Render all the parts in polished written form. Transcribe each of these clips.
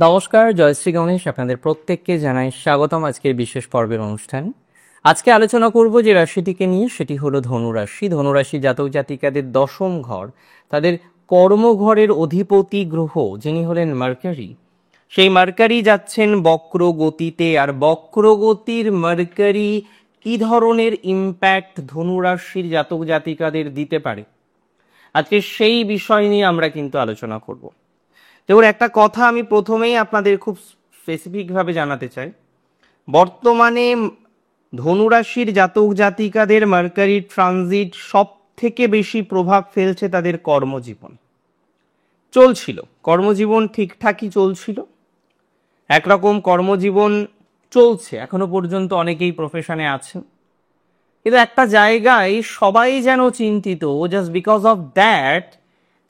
নমস্কার, জয়শ্রী গণেশ আপনাদের প্রত্যেককে জানাই স্বাগতম আজকের বিশেষ পর্বের অনুষ্ঠান। আজকে আলোচনা করব যে রাশিটিকে নিয়ে, সেটি হলো ধনুরাশি। ধনুরাশি জাতক জাতিকাদের দশম ঘর, তাদের কর্মঘরের অধিপতি গ্রহ যিনি হলেন মার্কারি, সেই মার্কারি যাচ্ছেন বক্র গতিতে। আর বক্রগতির মার্কারি কি ধরনের ইম্প্যাক্ট ধনুরাশির জাতক জাতিকাদের দিতে পারে, আজকে সেই বিষয় নিয়ে আমরা কিন্তু আলোচনা করব। দেখুন, একটা কথা আমি প্রথমেই আপনাদের খুব স্পেসিফিকভাবে জানাতে চাই। বর্তমানে ধনুরাশির জাতক জাতিকাদের মার্কারি ট্রানজিট সব থেকে বেশি প্রভাব ফেলছে তাদের কর্মজীবন। কর্মজীবন ঠিকঠাকই চলছিল, একরকম কর্মজীবন চলছে, এখনো পর্যন্ত অনেকেই প্রফেশনে আছেন, কিন্তু একটা জায়গায় সবাই যেন চিন্তিত, জাস্ট বিকজ অফ দ্যাট,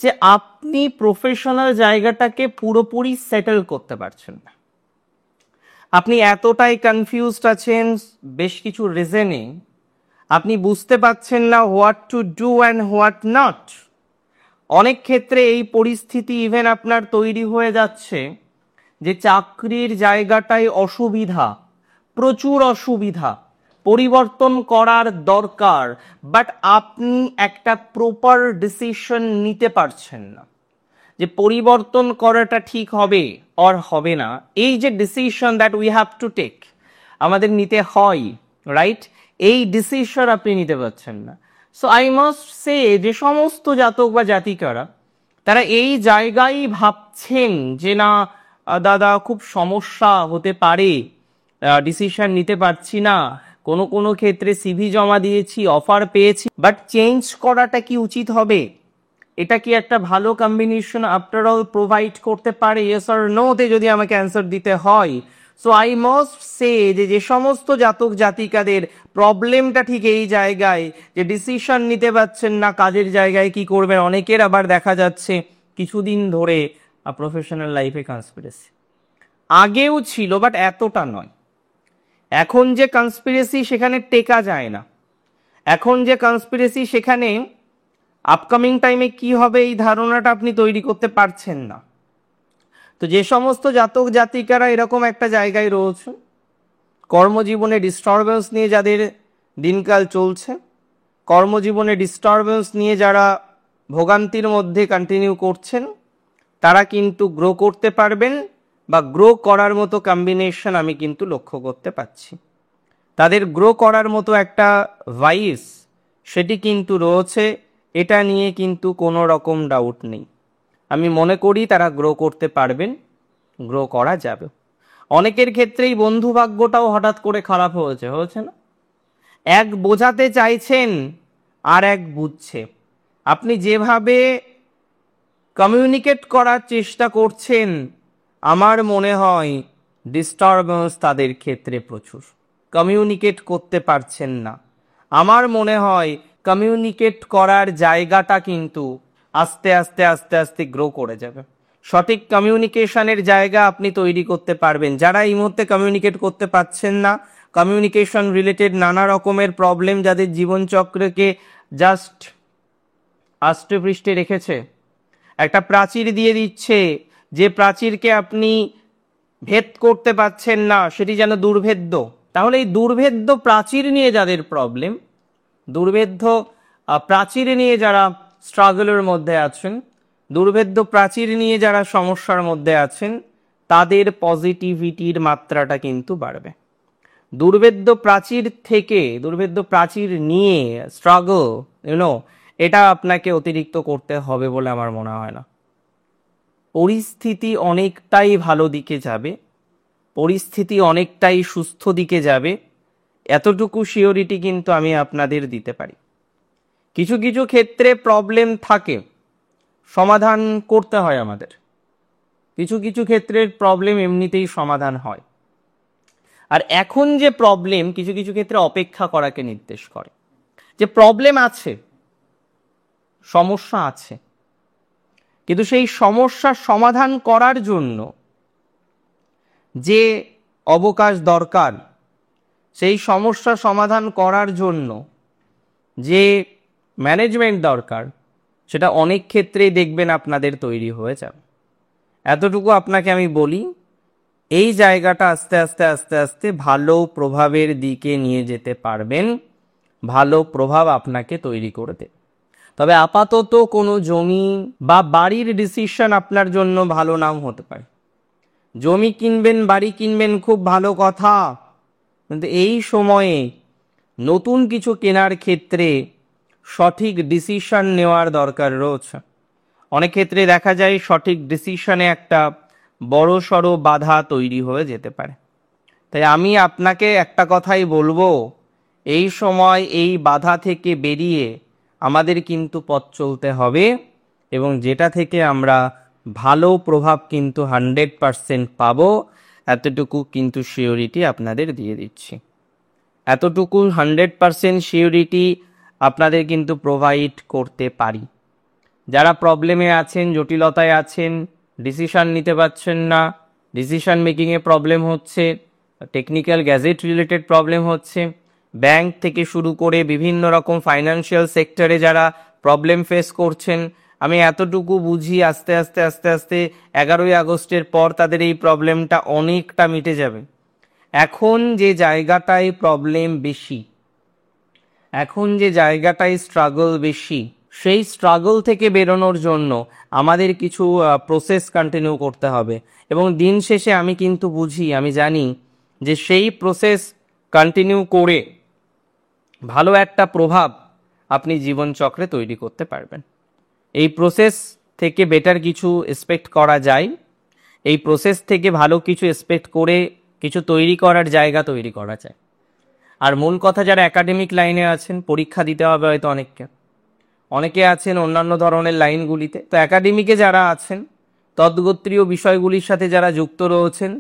যে আপনি প্রফেশনাল জায়গাটাকে পুরোপুরি সেটেল করতে পারছেন না। আপনি এতটাই কনফিউজড আছেন বেশ কিছু রিজনে, আপনি বুঝতে পারছেন না what to do and what not. অনেক ক্ষেত্রে এই পরিস্থিতি ইভেন আপনার তৈরি হয়ে যাচ্ছে যে চাকরির জায়গাটায় অসুবিধা, প্রচুর অসুবিধা, পরিবর্তন করার দরকার, বাট আপনি একটা প্রপার ডিসিশন নিতে পারছেন না যে পরিবর্তন করাটা ঠিক হবে আর হবে না। এই যে decision that we have to take, আমাদের নিতে হয়, রাইট? এই ডিসিশন আপনি নিতে পারছেন না। সো আই মাস্ট সে, যে সমস্ত জাতক বা জাতিকারা তারা এই জায়গায় ভাবছেন যে না দাদা খুব সমস্যা হতে পারে, ডিসিশন নিতে পারছি না, কোনো কোনো ক্ষেত্রে সিভি জমা দিয়েছি, অফার পেয়েছি, বাট চেঞ্জ করাটা কি উচিত হবে? এটা কি একটা ভালো কম্বিনেশন আফটার অল প্রোভাইড করতে পারে? ইয়েস অর নো তে যদি আমাকে অ্যান্সার দিতে হয়, সো আই মাস্ট সে যে সমস্ত জাতক জাতিকাদের প্রবলেমটা ঠিক এই জায়গায় যে ডিসিশন নিতে পারছেন না কাজের জায়গায় কি করবেন। অনেকের আবার দেখা যাচ্ছে কিছুদিন ধরে প্রফেশনাল লাইফে কনস্পিরেসি আগেও ছিল, বাট এতটা নয়। এখন যে কনস্পিরেসি সেখানে টেকা যায় না, এখন যে কনস্পিরেসি সেখানে আপকামিং টাইমে কি হবে এই ধারণাটা আপনি তৈরি করতে পারছেন না। তো যে সমস্ত জাতক জাতিকারা এরকম একটা জায়গায় রয়েছে, কর্মজীবনে ডিস্টারবেন্স নিয়ে যাদের দিনকাল চলছে, কর্মজীবনে ডিস্টারবেন্স নিয়ে যারা ভোগান্তির মধ্যে কন্টিনিউ করছেন, তারা কিন্তু গ্রো করতে পারবেন, বা গ্রো করার মতো কম্বিনেশন আমি কিন্তু লক্ষ্য করতে পারছি। তাদের গ্রো করার মতো একটা ভাইস সেটি কিন্তু রয়েছে, এটা নিয়ে কিন্তু কোনো রকম ডাউট নেই। আমি মনে করি তারা গ্রো করতে পারবেন, গ্রো করা যাবে। অনেকের ক্ষেত্রেই বন্ধু ভাগ্যটাও হঠাৎ করে খারাপ হয়েছে না? এক বোঝাতে চাইছেন আর এক বুঝছে। আপনি যেভাবে কমিউনিকেট করার চেষ্টা করছেন, আমার মনে হয় ডিস্টারবেন্স তাদের ক্ষেত্রে প্রচুর, কমিউনিকেট করতে পারছেন না। আমার মনে হয় কমিউনিকেট করার জায়গাটা কিন্তু আস্তে আস্তে আস্তে আস্তে গ্রো করে যাবে। সঠিক কমিউনিকেশনের জায়গা আপনি তৈরি করতে পারবেন। যারা এই মুহূর্তে কমিউনিকেট করতে পারছেন না, কমিউনিকেশন রিলেটেড নানা রকমের প্রবলেম যাদের জীবনচক্রকে জাস্ট আষ্টে পৃষ্ঠে রেখেছে, একটা প্রাচীর দিয়ে দিচ্ছে, যে প্রাচীরকে আপনি ভেদ করতে পারছেন না, সেটি যেন দুর্ভেদ্য। তাহলে এই দুর্ভেদ্য প্রাচীর নিয়ে যাদের প্রবলেম, দুর্ভেদ্য প্রাচীর নিয়ে যারা স্ট্রাগলের মধ্যে আছেন, দুর্ভেদ্য প্রাচীর নিয়ে যারা সমস্যার মধ্যে আছেন, তাদের পজিটিভিটির মাত্রাটা কিন্তু বাড়বে। দুর্ভেদ্য প্রাচীর থেকে, দুর্ভেদ্য প্রাচীর নিয়ে স্ট্রাগল, এটা আপনাকে অতিরিক্ত করতে হবে বলে আমার মনে হয় না। পরিস্থিতি অনেকটাই ভালো দিকে যাবে, পরিস্থিতি অনেকটাই সুস্থ দিকে যাবে, এতটুকু শিওরিটি কিন্তু আমি আপনাদের দিতে পারি। কিছু কিছু ক্ষেত্রে প্রবলেম থাকে, সমাধান করতে হয় আমাদের। কিছু কিছু ক্ষেত্রে প্রবলেম এমনিতেই সমাধান হয়। আর এখন যে প্রবলেম কিছু কিছু ক্ষেত্রে অপেক্ষা করাকে নির্দেশ করে, যে প্রবলেম আছে, সমস্যা আছে, কিন্তু সেই সমস্যার সমাধান করার জন্য যে অবকাশ দরকার, সেই সমস্যা সমাধান করার জন্য যে ম্যানেজমেন্ট দরকার, সেটা অনেক ক্ষেত্রেই দেখবেন আপনাদের তৈরি হয়ে যাবে। এতটুকু আপনাকে আমি বলি এই জায়গাটা আস্তে আস্তে আস্তে আস্তে ভালো প্রভাবের দিকে নিয়ে যেতে পারবেন, ভালো প্রভাব আপনাকে তৈরি করে দেবে। তবে আপাতত কোনো জমি বা বাড়ির ডিসিশন আপনার জন্য ভালো নাও হতে পারে। জমি কিনবেন, বাড়ি কিনবেন, খুব ভালো কথা, কিন্তু এই সময়ে নতুন কিছু কেনার ক্ষেত্রে সঠিক ডিসিশন নেওয়ার দরকার রয়েছে। অনেক ক্ষেত্রে দেখা যায় সঠিক ডিসিশনে একটা বড় সড়ো বাধা তৈরি হয়ে যেতে পারে। তাই আমি আপনাকে একটা কথাই বলবো, এই সময় এই বাধা থেকে বেরিয়ে আমাদের কিন্তু পথ চলতে হবে, এবং যেটা থেকে আমরা ভালো প্রভাব কিন্তু 100% পাবো, এতটুকু কিন্তু সিওরিটি আপনাদের দিয়ে দিচ্ছি। এতটুকু 100% সিওরিটি আপনাদের কিন্তু প্রোভাইড করতে পারি। যারা প্রবলেমে আছেন, জটিলতায় আছেন, ডিসিশন নিতে পারছেন না, ডিসিশন মেকিংয়ে প্রবলেম হচ্ছে, টেকনিক্যাল গ্যাজেট রিলেটেড প্রবলেম হচ্ছে, ব্যাংক থেকে শুরু করে বিভিন্ন রকম ফাইন্যান্সিয়াল সেক্টরে যারা প্রবলেম ফেস করছেন, আমি এতটুকু বুঝি আস্তে আস্তে আস্তে আস্তে 11ই আগস্টের পর তাদের এই প্রবলেমটা অনেকটা মিটে যাবে। এখন যে জায়গাটায় প্রবলেম বেশি, এখন যে জায়গাটায় স্ট্রাগল বেশি, সেই স্ট্রাগল থেকে বেরোনোর জন্য আমাদের কিছু প্রসেস কন্টিনিউ করতে হবে, এবং দিন শেষে আমি কিন্তু বুঝি, আমি জানি যে সেই প্রসেস কন্টিনিউ করে ভালো একটা প্রভাব আপনি জীবনচক্রে তৈরি করতে পারবেন। এই প্রসেস থেকে বেটার কিছু এক্সপেক্ট করা যায়, এই প্রসেস থেকে ভালো কিছু এক্সপেক্ট করে কিছু তৈরি করার জায়গা তৈরি করা যায়। আর মূল কথা, যারা একাডেমিক লাইনে আছেন, পরীক্ষা দিতে হবে হয়তো অনেকে আছেন অন্যান্য ধরনের লাইনগুলিতে, তো একাডেমিকে যারা আছেন, তদ্গোত্রীয় বিষয়গুলির সাথে যারা যুক্ত রয়েছেন,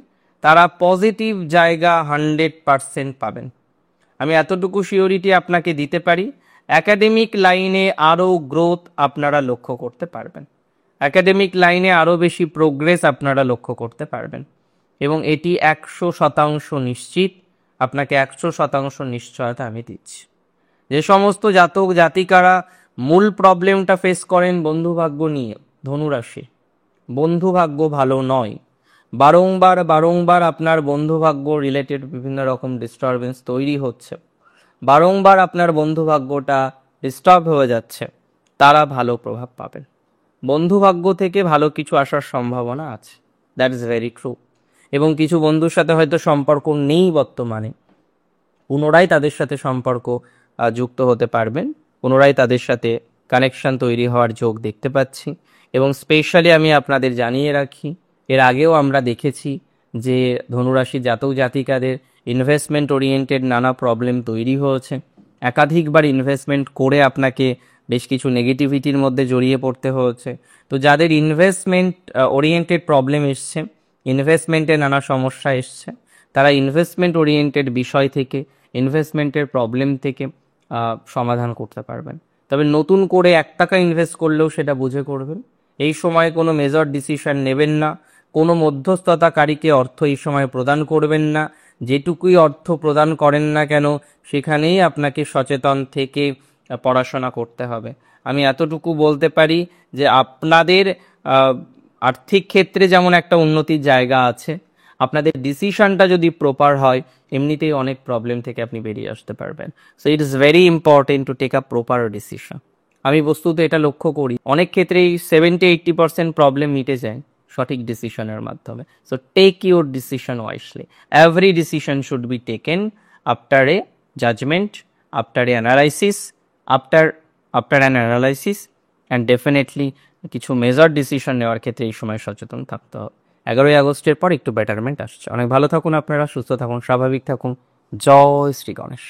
তারা পজিটিভ জায়গা 100% পাবেন। আমি এতটুকু সিওরিটি আপনাকে দিতে পারি। একাডেমিক লাইনে আরও গ্রোথ আপনারা লক্ষ্য করতে পারবেন, একাডেমিক লাইনে আরও বেশি প্রোগ্রেস আপনারা লক্ষ্য করতে পারবেন, এবং এটি 100% নিশ্চিত। আপনাকে 100% নিশ্চয়তা আমি দিচ্ছি। যে সমস্ত জাতক জাতিকারা মূল প্রবলেমটা ফেস করেন বন্ধুভাগ্য নিয়ে, ধনুরাশি, বন্ধুভাগ্য ভালো নয়, বারংবার আপনার বন্ধুভাগ্য রিলেটেড বিভিন্ন রকম ডিস্টারবেন্স তৈরি হচ্ছে, বারংবার আপনার বন্ধুভাগ্যটা ডিস্টার্ব হয়ে যাচ্ছে, তারা ভালো প্রভাব পাবেন। বন্ধুভাগ্য থেকে ভালো কিছু আসার সম্ভাবনা আছে, দ্যাট ইজ ভেরি ট্রু। এবং কিছু বন্ধুর সাথে হয়তো সম্পর্ক নেই বর্তমানে, পুনরায় তাদের সাথে সম্পর্ক যুক্ত হতে পারবেন, পুনরায় তাদের সাথে কানেকশন তৈরি হওয়ার যোগ দেখতে পাচ্ছি। এবং স্পেশালি আমি আপনাদের জানিয়ে রাখি, এর আগেও আমরা দেখেছি যে ধনুরাশি জাতক জাতিকাদের ইনভেস্টমেন্ট ওরিয়েন্টেড নানা প্রবলেম তৈরি হয়েছে, একাধিকবার ইনভেস্টমেন্ট করে আপনাকে বেশ কিছু নেগেটিভিটির মধ্যে জড়িয়ে পড়তে হয়েছে। তো যাদের ইনভেস্টমেন্ট ওরিয়েন্টেড প্রবলেম এসছে, ইনভেস্টমেন্টে নানা সমস্যা এসছে, তারা ইনভেস্টমেন্ট ওরিয়েন্টেড বিষয় থেকে, ইনভেস্টমেন্টের প্রবলেম থেকে সমাধান করতে পারবেন। তবে নতুন করে 1 টাকা ইনভেস্ট করলেও সেটা বুঝে করবেন। এই সময় কোনো মেজর ডিসিশন নেবেন না, কোনো মধ্যস্থতাকারীকে অর্থ এই সময় প্রদান করবেন না। যেটুকুই অর্থ প্রদান করেন না কেন, সেখানেই আপনাকে সচেতন থেকে পড়াশোনা করতে হবে। আমি এতটুকু বলতে পারি যে আপনাদের আর্থিক ক্ষেত্রে যেমন একটা উন্নতির জায়গা আছে, আপনাদের ডিসিশনটা যদি প্রপার হয়, এমনিতেই অনেক প্রবলেম থেকে আপনি বেরিয়ে আসতে পারবেন। So it is very important to take a proper decision. আমি বস্তুত এটা লক্ষ্য করি, অনেক ক্ষেত্রেই 70-80% প্রবলেম মিটে যায় সঠিক ডিসিশনের মাধ্যমে। So take your decision wisely. Every decision should be taken after a judgment, after a analysis, after an analysis, and definitely কিছু মেজর ডিসিশন নেওয়ার ক্ষেত্রে এই সময় সচেতন থাকতে হবে। 11ই আগস্টের পর একটু বেটারমেন্ট আসছে। অনেক ভালো থাকুন আপনারা, সুস্থ থাকুন, স্বাভাবিক থাকুন। জয় শ্রী গণেশ।